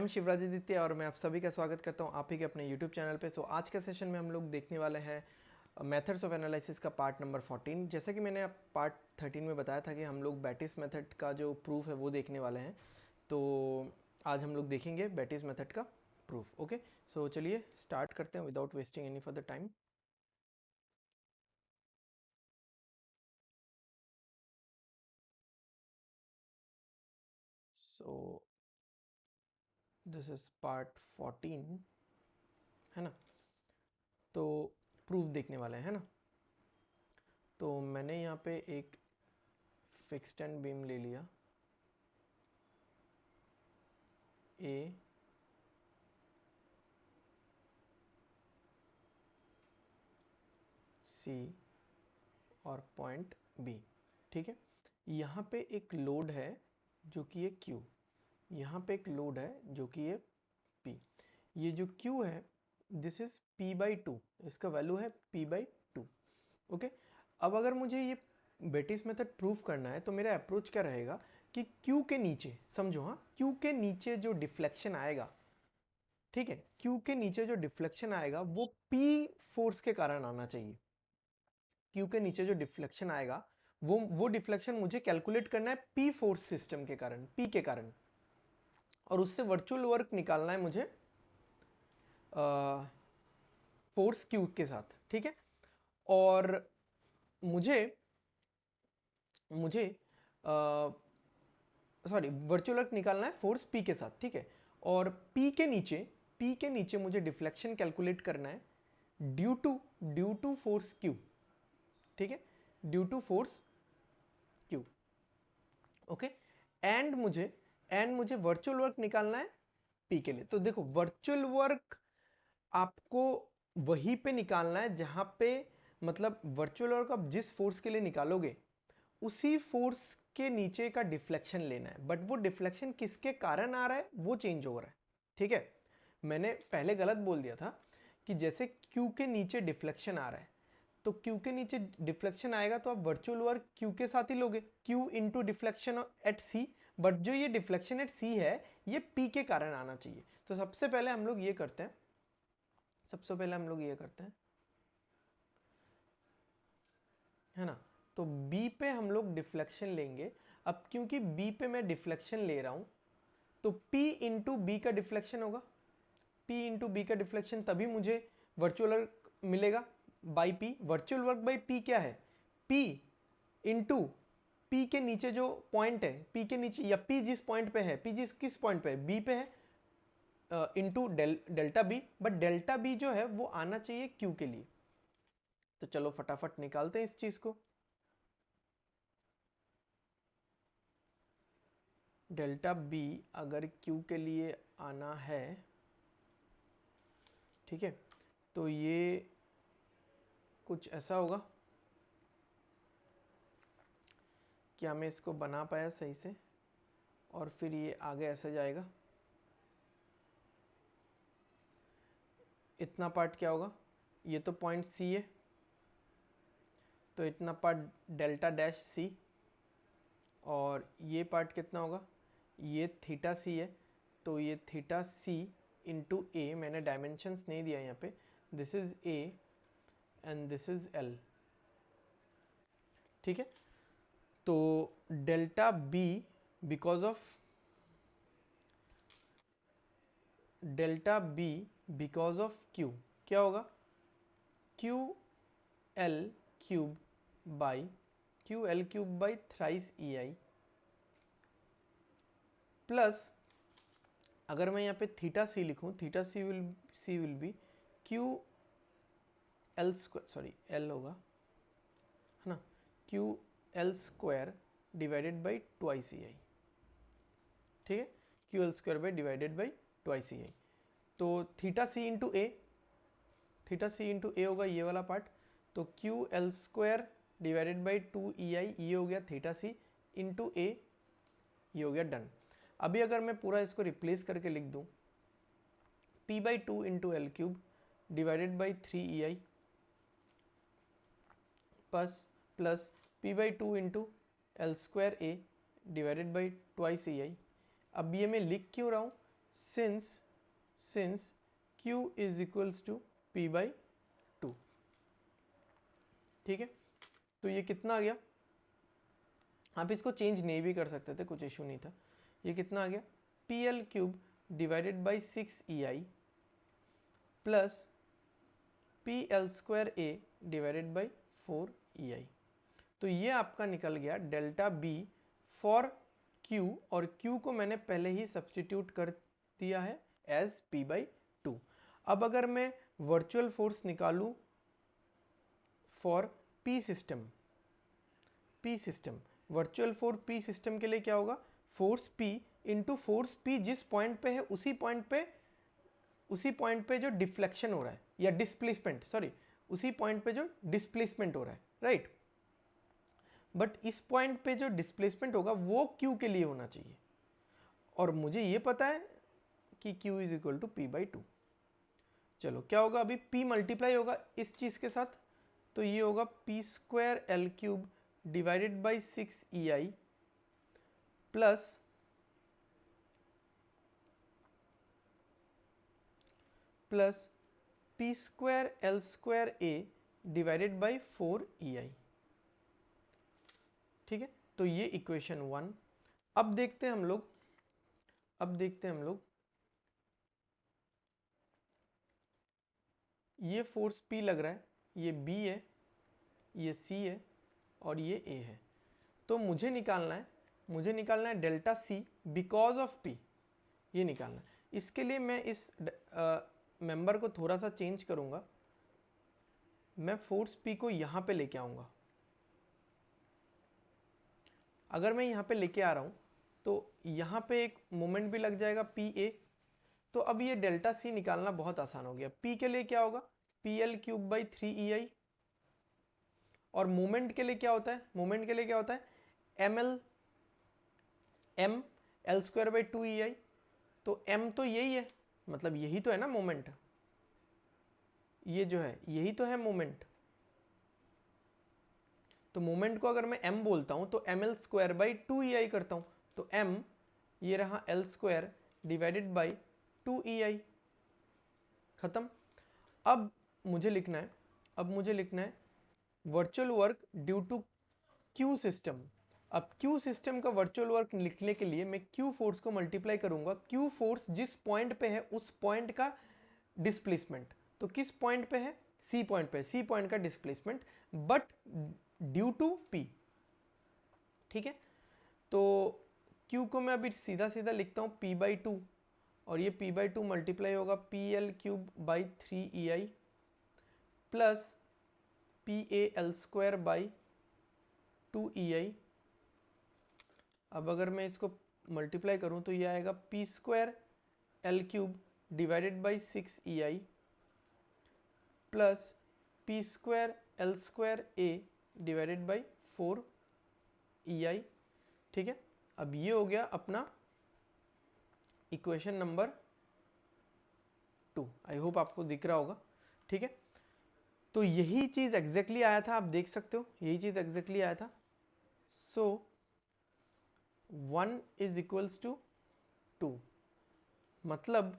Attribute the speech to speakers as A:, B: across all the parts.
A: M शिवराजादित्य और मैं आप सभी का स्वागत करता हूं आप ही के अपने यूट्यूब चैनल पे। आज के सेशन में हम लोग देखने वाले हैं मेथड्स ऑफ एनालिसिस का पार्ट नंबर 14। जैसा कि मैंने पार्ट 13 में बताया था कि हम लोग बैटिस मेथड का जो प्रूफ है वो देखने वाले हैं। तो आज हम लोग देखेंगे बैटिस मेथड का प्रूफ। ओके, सो चलिए स्टार्ट करते हैं without wasting any further time. So this is part 14 है ना। तो प्रूफ देखने वाले हैं ना। तो मैंने यहाँ पे एक फिक्स्ड एंड बीम ले लिया ए, सी और पॉइंट बी। ठीक है, यहाँ पे एक लोड है जो कि ये Q, यहाँ पे एक लोड है जो कि ये P। ये जो Q है दिस इज P/2, इसका वैल्यू है P/2। ओके, अब अगर मुझे ये बेटिस मेथड प्रूफ करना है तो मेरा अप्रोच क्या रहेगा कि Q के नीचे, समझो हाँ, Q के नीचे जो डिफ्लेक्शन आएगा, ठीक है, Q के नीचे जो डिफ्लेक्शन आएगा वो P फोर्स के कारण आना चाहिए। Q के नीचे जो डिफ्लेक्शन आएगा वो डिफ्लेक्शन मुझे कैलकुलेट करना है P फोर्स सिस्टम के कारण, P के कारण, और उससे वर्चुअल वर्क निकालना है मुझे फोर्स Q के साथ। ठीक है, और मुझे मुझे सॉरी वर्चुअल वर्क निकालना है फोर्स P के साथ। ठीक है, और P के नीचे मुझे डिफ्लेक्शन कैलकुलेट करना है ड्यू टू फोर्स Q। ठीक है, due to force Q। Okay, and मुझे वर्चुअल वर्क निकालना है P के लिए। तो देखो, वर्चुअल वर्क आपको वहीं पे निकालना है जहां पे, मतलब वर्चुअल वर्क आप जिस फोर्स के लिए निकालोगे उसी फोर्स के नीचे का डिफ्लेक्शन लेना है, बट वो डिफ्लेक्शन किसके कारण आ रहा है वो चेंज हो रहा है। ठीक है, मैंने पहले गलत बोल दिया था कि जैसे Q के नीचे डिफ्लेक्शन आ रहा है तो Q के नीचे डिफ्लेक्शन आएगा तो आप वर्चुअल वर्क Q के साथ ही लोगे, Q into deflection at C। But जो ये डिफ्लेक्शन एट C है ये P के कारण आना चाहिए। तो सबसे पहले हम लोग ये करते हैं, है ना। तो B पे हम लोग डिफ्लेक्शन लेंगे। अब क्योंकि B पे मैं डिफ्लेक्शन ले रहा हूं तो P इंटू बी का डिफ्लेक्शन होगा। P इंटू बी का डिफ्लेक्शन तभी मुझे वर्चुअल वर्क मिलेगा by P। Virtual work by P क्या है? P इंटू P के नीचे जो पॉइंट है, P के नीचे, या P जिस पॉइंट पे है, P जिस किस पॉइंट पे है, B पे है, into delta B. But delta B जो है वो आना चाहिए Q के लिए। तो चलो फटाफट निकालते हैं इस चीज को। डेल्टा बी अगर Q के लिए आना है, ठीक है, तो ये कुछ ऐसा होगा। क्या मैं इसको बना पाया सही से? और फिर ये आगे ऐसे जाएगा। इतना पार्ट क्या होगा? ये तो पॉइंट C है, तो इतना पार्ट डेल्टा डैश C। और ये पार्ट कितना होगा? ये थीटा C है, तो ये थीटा C इंटू ए, मैंने डायमेंशंस नहीं दिया यहाँ पे, this is A and this is L। ठीक है, तो delta B because of Q क्या होगा? Q L cube by thrice EI plus, अगर मैं यहाँ पे थीटा सी लिखूँ, theta C will be Q L square, sorry L होगा, है ना, Q L square divided by twice EI। ठीक है, Q L square by divided by twice EI। तो थीटा सी इंटू ए होगा ये वाला पार्ट, तो Q L square divided by 2EI, ये हो गया थीटा सी इंटू ए, ये हो गया डन। अभी अगर मैं पूरा इसको रिप्लेस करके लिख दूं, P/2 into L cube divided by 3EI plus P/2 into L square A divided by twice EI। अब ये मैं लिख क्यों रहा हूँ? Since Q is equals to P/2। ठीक है, तो ये कितना आ गया, आप इसको चेंज नहीं भी कर सकते थे, कुछ इशू नहीं था। ये कितना आ गया, PL³ divided by 6EI plus PL² divided by 4EI। तो ये आपका निकल गया डेल्टा B फॉर Q, और Q को मैंने पहले ही सब्सटीट्यूट कर दिया है एज P/2। अब अगर मैं वर्चुअल फोर्स निकालूं for P system, virtual for P system के लिए क्या होगा, force P into force P जिस पॉइंट पे है उसी पॉइंट पे जो डिफ्लेक्शन हो रहा है या डिस्प्लेसमेंट, सॉरी उसी पॉइंट पे जो डिस्प्लेसमेंट हो रहा है, राइट। बट इस पॉइंट पे जो डिस्प्लेसमेंट होगा वो Q के लिए होना चाहिए, और मुझे ये पता है कि Q is equal to P/2। चलो क्या होगा, अभी P मल्टीप्लाई होगा इस चीज के साथ, तो ये होगा P²L³ divided by 6EI plus P²L² divided by 4EI। ठीक है, तो ये इक्वेशन 1। अब देखते हैं हम लोग ये फोर्स P लग रहा है, ये B है, ये C है और ये A है। तो मुझे निकालना है delta C because of P, ये निकालना है। इसके लिए मैं इस मेंबर को थोड़ा सा चेंज करूंगा, मैं फोर्स P को यहां पे लेके आऊंगा। अगर मैं यहाँ पे लेके आ रहा हूँ तो यहाँ पे एक मोमेंट भी लग जाएगा PA। तो अब ये डेल्टा C निकालना बहुत आसान हो गया। P के लिए क्या होगा, PL³/3EI, और मोमेंट के लिए क्या होता है, ML²/2EI। तो M तो यही है, मतलब यही तो है ना मोमेंट, ये जो है यही तो है मोमेंट। तो मोमेंट को अगर मैं m बोलता हूं तो ML²/2EI करता हूं, तो m ये रहा L² डिवाइडेड बाई 2EI, खत्म। अब मुझे लिखना है virtual work due to Q system. अब Q सिस्टम का वर्चुअल वर्क लिखने के लिए मैं Q फोर्स को मल्टीप्लाई करूंगा, Q फोर्स जिस पॉइंट पे है उस पॉइंट का डिस्प्लेसमेंट। तो किस पॉइंट पे है, C पॉइंट पे, C पॉइंट का displacement but due to P। ठीक है, तो Q को मैं अभी सीधा लिखता हूं P/2, और ये P/2 मल्टीप्लाई होगा PL³/3EI प्लस PAL²/2EI। अब अगर मैं इसको मल्टीप्लाई करूं तो ये आएगा P²L³ divided by 6EI plus P²L² divided by 4EI। ठीक है, अब ये हो गया अपना इक्वेशन नंबर 2। आई होप आपको दिख रहा होगा। ठीक है, तो यही चीज एग्जैक्टली आया था, आप देख सकते हो यही चीज एग्जैक्टली आया था। सो 1 इज इक्वल्स टू 2, मतलब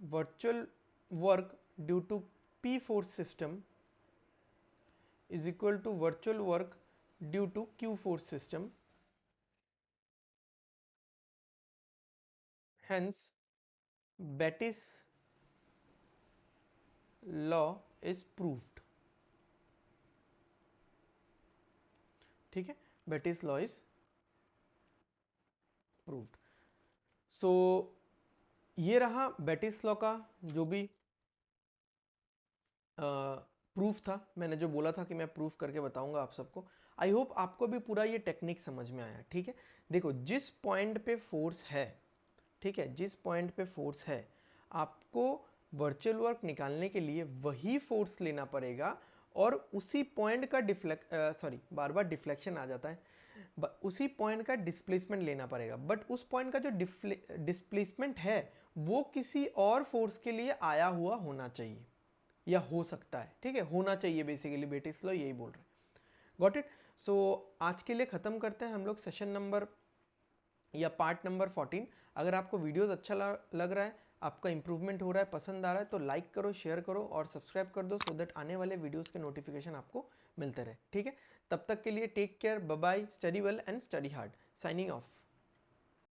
A: virtual work due to P force system is equal to virtual work due to Q force system. Hence, Bettis law is proved। ठीक है, Bettis law is proved। सो ये रहा Bettis law का जो भी proof था, मैंने जो बोला था कि मैं प्रूफ करके बताऊंगा आप सबको। आई होप आपको भी पूरा ये टेक्निक समझ में आया। ठीक है, देखो जिस पॉइंट पे फोर्स है, ठीक है, जिस पॉइंट पे फोर्स है आपको वर्चुअल वर्क निकालने के लिए वही फोर्स लेना पड़ेगा, और उसी पॉइंट का बार बार डिफ्लेक्शन आ जाता है, उसी पॉइंट का डिस्प्लेसमेंट लेना पड़ेगा। बट उस पॉइंट का जो डिस्प्लेसमेंट है वो किसी और फोर्स के लिए आया हुआ होना चाहिए या हो सकता है। ठीक है, होना चाहिए, बेसिकली बेटिस लॉ यही बोल रहे हैं। Got it. सो आज के लिए ख़त्म करते हैं हम लोग सेशन नंबर या पार्ट नंबर 14। अगर आपको वीडियोस अच्छा लग रहा है, आपका इंप्रूवमेंट हो रहा है, पसंद आ रहा है, तो लाइक करो, शेयर करो और सब्सक्राइब कर दो, सो दैट आने वाले वीडियोस के नोटिफिकेशन आपको मिलते रहे। ठीक है, तब तक के लिए take care, bye bye, study well and study hard. Signing of.